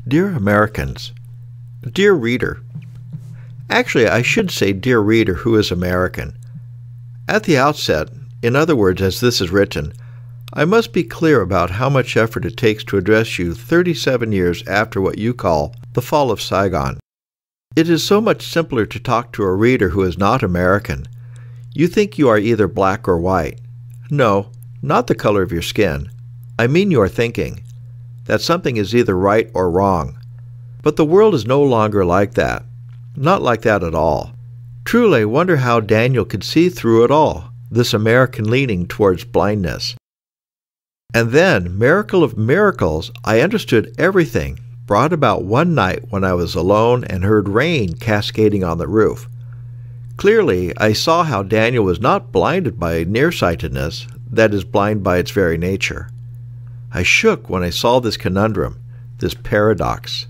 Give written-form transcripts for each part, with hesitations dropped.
Dear Americans, dear reader. Actually, I should say dear reader who is American. At the outset, in other words, as this is written, I must be clear about how much effort it takes to address you 37 years after what you call the fall of Saigon. It is so much simpler to talk to a reader who is not American. You think you are either black or white. No, not the color of your skin. I mean your thinking, that something is either right or wrong. But the world is no longer like that. Not like that at all. Truly, I wonder how Daniel could see through it all, this American leaning towards blindness. And then, miracle of miracles, I understood everything, brought about one night when I was alone and heard rain cascading on the roof. Clearly, I saw how Daniel was not blinded by nearsightedness, that is, blind by its very nature. I shook when I saw this conundrum, this paradox.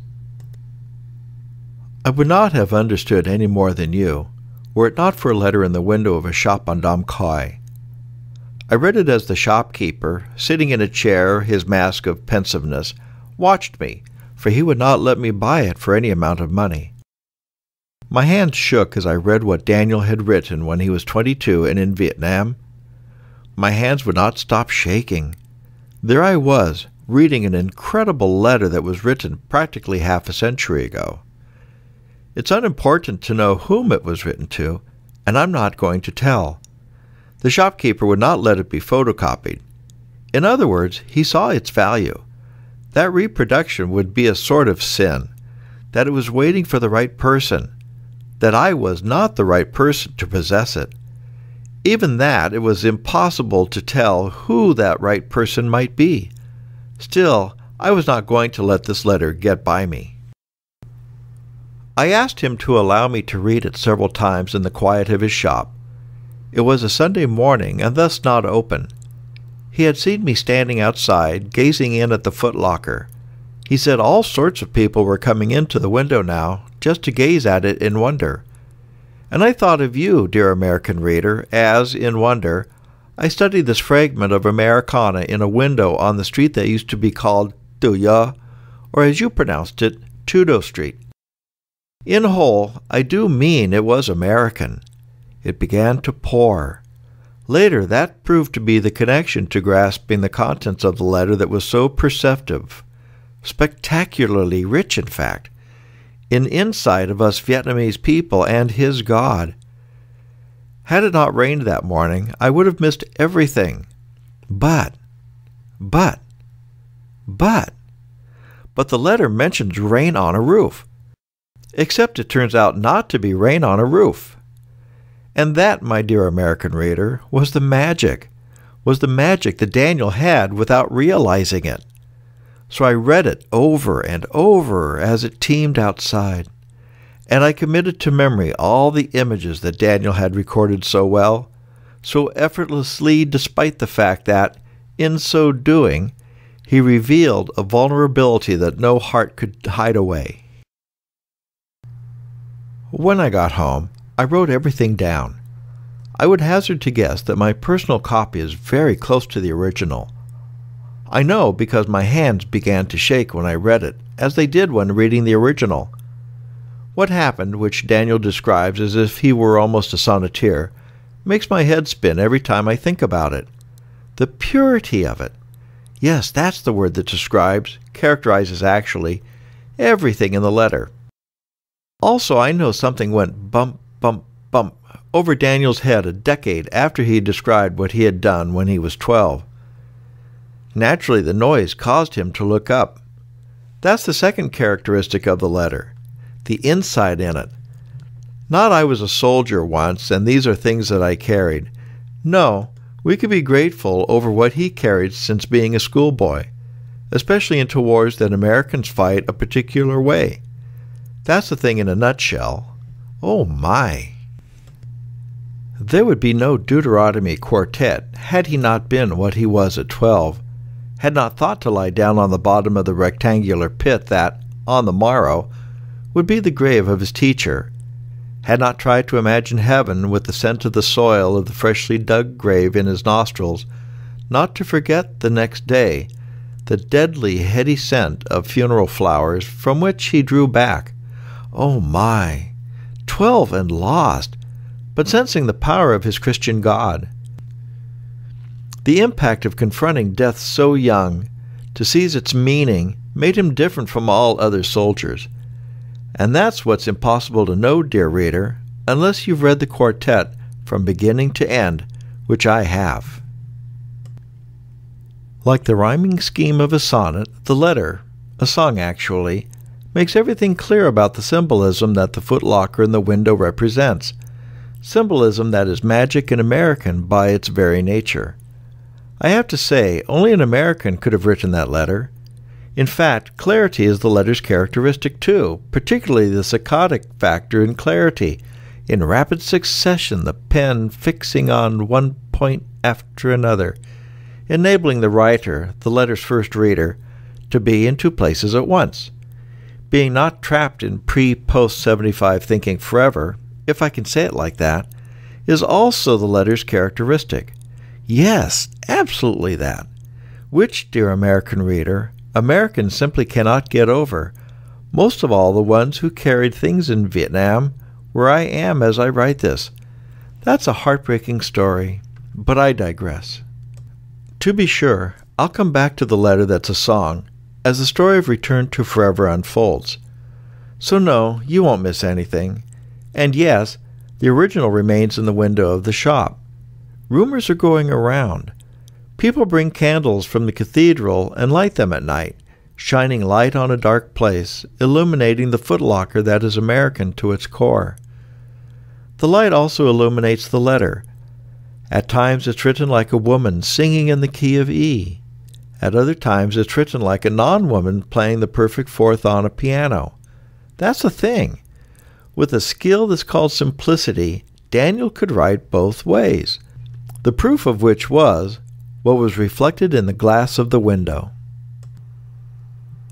I would not have understood any more than you, were it not for a letter in the window of a shop on Dam Khoi. I read it as the shopkeeper, sitting in a chair, his mask of pensiveness, watched me, for he would not let me buy it for any amount of money. My hands shook as I read what Daniel had written when he was 22 and in Vietnam. My hands would not stop shaking. There I was, reading an incredible letter that was written practically half a century ago. It's unimportant to know whom it was written to, and I'm not going to tell. The shopkeeper would not let it be photocopied. In other words, he saw its value. That reproduction would be a sort of sin, that it was waiting for the right person, that I was not the right person to possess it. Even that, it was impossible to tell who that right person might be. Still, I was not going to let this letter get by me. I asked him to allow me to read it several times in the quiet of his shop. It was a Sunday morning, and thus not open. He had seen me standing outside, gazing in at the footlocker. He said all sorts of people were coming into the window now, just to gaze at it in wonder. And I thought of you, dear American reader, as, in wonder, I studied this fragment of Americana in a window on the street that used to be called Duya, or as you pronounced it, Tudo Street. In whole, I do mean it was American. It began to pour. Later, that proved to be the connection to grasping the contents of the letter that was so perceptive, spectacularly rich, in fact, in insight of us Vietnamese people and His God. Had it not rained that morning, I would have missed everything. But the letter mentions rain on a roof. Except it turns out not to be rain on a roof. And that, my dear American reader, was the magic that Daniel had without realizing it. So I read it over and over as it teemed outside, and I committed to memory all the images that Daniel had recorded so well, so effortlessly, despite the fact that, in so doing, he revealed a vulnerability that no heart could hide away. When I got home, I wrote everything down. I would hazard to guess that my personal copy is very close to the original. I know because my hands began to shake when I read it, as they did when reading the original. What happened, which Daniel describes as if he were almost a sonneteer, makes my head spin every time I think about it. The purity of it. Yes, that's the word that describes, characterizes actually, everything in the letter. Also, I know something went bump, bump, bump over Daniel's head a decade after he described what he had done when he was 12. Naturally, the noise caused him to look up. That's the second characteristic of the letter, the insight in it. Not I was a soldier once, and these are things that I carried. No, we could be grateful over what he carried since being a schoolboy, especially into wars that Americans fight a particular way. That's the thing in a nutshell. Oh my! There would be no Deuteronomy quartet had he not been what he was at 12, had not thought to lie down on the bottom of the rectangular pit that, on the morrow, would be the grave of his teacher, had not tried to imagine heaven with the scent of the soil of the freshly dug grave in his nostrils, not to forget the next day the deadly, heady scent of funeral flowers from which he drew back. Oh my! 12 and lost, but sensing the power of his Christian God. The impact of confronting death so young, to seize its meaning, made him different from all other soldiers. And that's what's impossible to know, dear reader, unless you've read the quartet from beginning to end, which I have. Like the rhyming scheme of a sonnet, the letter, a song actually, makes everything clear about the symbolism that the footlocker in the window represents, symbolism that is magic and American by its very nature. I have to say, only an American could have written that letter. In fact, clarity is the letter's characteristic too, particularly the saccadic factor in clarity, in rapid succession, the pen fixing on one point after another, enabling the writer, the letter's first reader, to be in two places at once. Being not trapped in pre-post-75 thinking forever, if I can say it like that, is also the letter's characteristic. Yes, absolutely that. Which, dear American reader, Americans simply cannot get over, most of all the ones who carried things in Vietnam, where I am as I write this. That's a heartbreaking story, but I digress. To be sure, I'll come back to the letter that's a song, as the story of Return to Forever unfolds. So no, you won't miss anything. And yes, the original remains in the window of the shop. Rumors are going around. People bring candles from the cathedral and light them at night, shining light on a dark place, illuminating the footlocker that is American to its core. The light also illuminates the letter. At times it's written like a woman singing in the key of E. At other times it's written like a non-woman playing the perfect fourth on a piano. That's the thing. With a skill that's called simplicity, Daniel could write both ways. The proof of which was what was reflected in the glass of the window.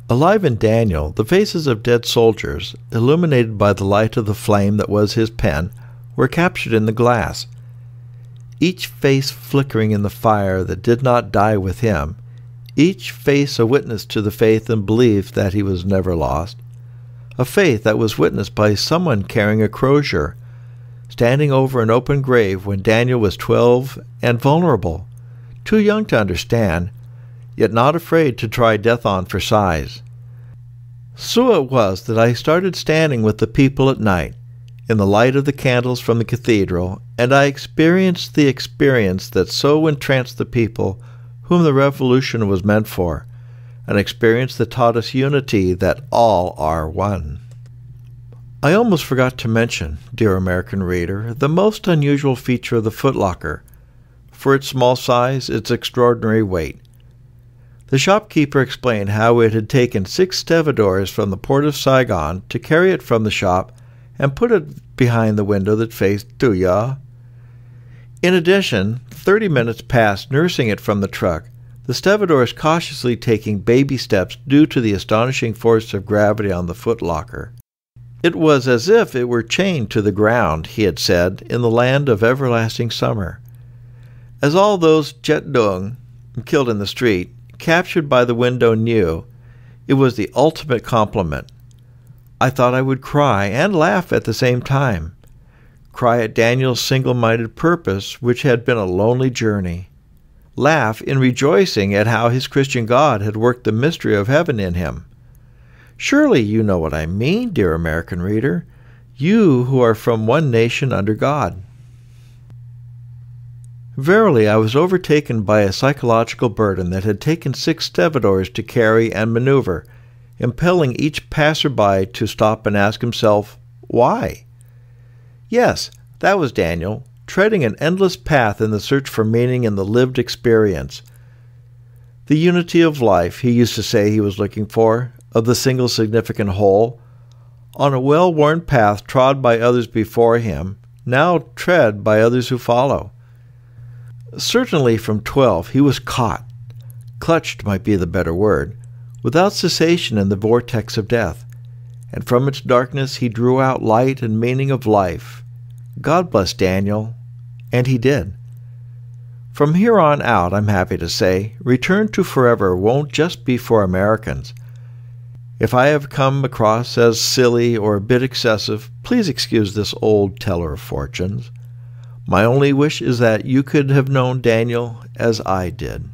Alive in Daniel, the faces of dead soldiers, illuminated by the light of the flame that was his pen, were captured in the glass. Each face flickering in the fire that did not die with him, each face a witness to the faith and belief that he was never lost, a faith that was witnessed by someone carrying a crozier, standing over an open grave when Daniel was 12 and vulnerable, too young to understand, yet not afraid to try death on for size. So it was that I started standing with the people at night, in the light of the candles from the cathedral, and I experienced the experience that so entranced the people whom the revolution was meant for, an experience that taught us unity, that all are one. I almost forgot to mention, dear American reader, the most unusual feature of the footlocker, for its small size, its extraordinary weight. The shopkeeper explained how it had taken 6 stevedores from the port of Saigon to carry it from the shop and put it behind the window that faced Tuya. In addition, 30 minutes passed nursing it from the truck, the stevedores cautiously taking baby steps due to the astonishing force of gravity on the footlocker. It was as if it were chained to the ground, he had said, in the land of everlasting summer. As all those Jet Dung, killed in the street, captured by the window knew, it was the ultimate compliment. I thought I would cry and laugh at the same time. Cry at Daniel's single-minded purpose, which had been a lonely journey. Laugh in rejoicing at how his Christian God had worked the mystery of heaven in him. Surely you know what I mean, dear American reader, you who are from one nation under God. Verily, I was overtaken by a psychological burden that had taken 6 stevedores to carry and maneuver, impelling each passerby to stop and ask himself, why? Yes, that was Daniel, treading an endless path in the search for meaning in the lived experience. The unity of life, he used to say he was looking for, of the single significant whole, on a well-worn path trod by others before him, now tread by others who follow. Certainly from 12 he was caught, clutched might be the better word, without cessation in the vortex of death, and from its darkness he drew out light and meaning of life. God bless Daniel, and he did. From here on out, I'm happy to say, Return to Forever won't just be for Americans. If I have come across as silly or a bit excessive, please excuse this old teller of fortunes. My only wish is that you could have known Daniel as I did.